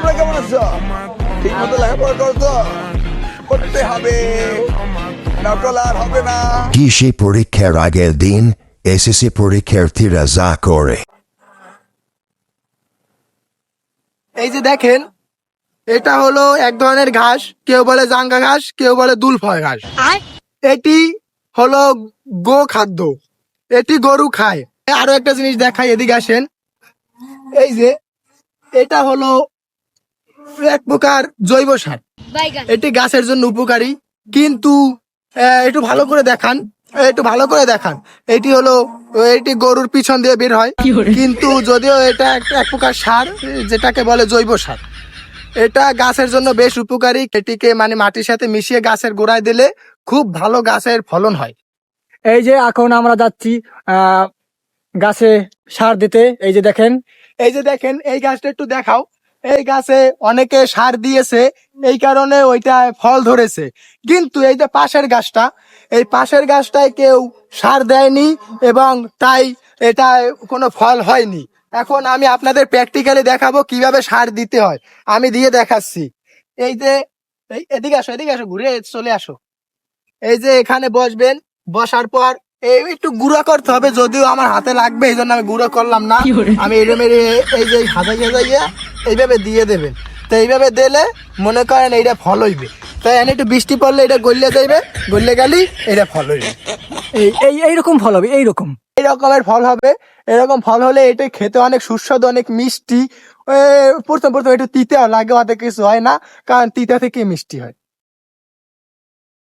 তোমরা কেমন আছো? ঠিক মতো লেখাপড়া করছো? করতে হবে, নকল আর হবে না। কৃষি পরীক্ষার আগের দিন এসএসসি পরীক্ষার্থীরা যা করে। এই যে দেখেন, এটা হলো এক ধরনের ঘাস, কেউ বলে জাঙ্গা ঘাস, কেউ বলে দুলফয় ঘাস। এটি হলো গো খাদ্য, এটি গরু খায়। আরো একটা জিনিস দেখাই, এদিকে আসেন। এই যে এটা হলো এক প্রকার জৈব সার, এটি গাছের জন্য উপকারী। কিন্তু একটু ভালো করে দেখান, একটু ভালো করে দেখান। এটি হলো, এটি গরুর পিছন দিয়ে বের হয়, কিন্তু যদিও এটা এক প্রকার সার, যেটাকে বলে জৈব সার। এটা গাছের জন্য বেশ উপকারী। এটিকে মানে মাটির সাথে মিশিয়ে গাছের গোড়ায় দিলে খুব ভালো গাছের ফলন হয়। এই যে এখন আমরা যাচ্ছি গাছে সার দিতে। এই যে দেখেন, এই যে দেখেন, এই গাছটা একটু দেখাও। এই গাছে অনেকে সার দিয়েছে, এই কারণে ওইটা ফল ধরেছে। কিন্তু এই যে পাশের গাছটা, এই পাশের গাছটায় কেউ সার দেয়নি এবং তাই এটা কোনো ফল হয়নি। এখন আমি আপনাদের প্র্যাকটিক্যালি দেখাবো কিভাবে সার দিতে হয়, আমি দিয়ে দেখাচ্ছি। এই যে এদিকে আসো, এদিকে আসো, ঘুরে চলে আসো। এই যে এখানে বসবেন, বসার পর এই একটু গুঁড়ো করতে হবে, যদিও আমার হাতে লাগবে এই জন্য আমি গুঁড়ো করলাম না। আমি এরম এই যে হাজাইয়া এইভাবে দিয়ে দেবেন। তো এইভাবে দিলে মনে করেন এইটা ফল হইবে। তাই এনে একটু বৃষ্টি পড়লে এটা গলিয়ে যাইবে, গলিয়ে গেলেই এটা ফল হইবে। এইরকম ফল হবে, এইরকম। এই রকমের ফল হবে। এরকম ফল হলে এটা খেতে অনেক সুস্বাদু, অনেক মিষ্টি। প্রথম প্রথম একটু তিতে লাগে, অত কিছু হয় না, কারণ তিতা থেকে মিষ্টি হয়।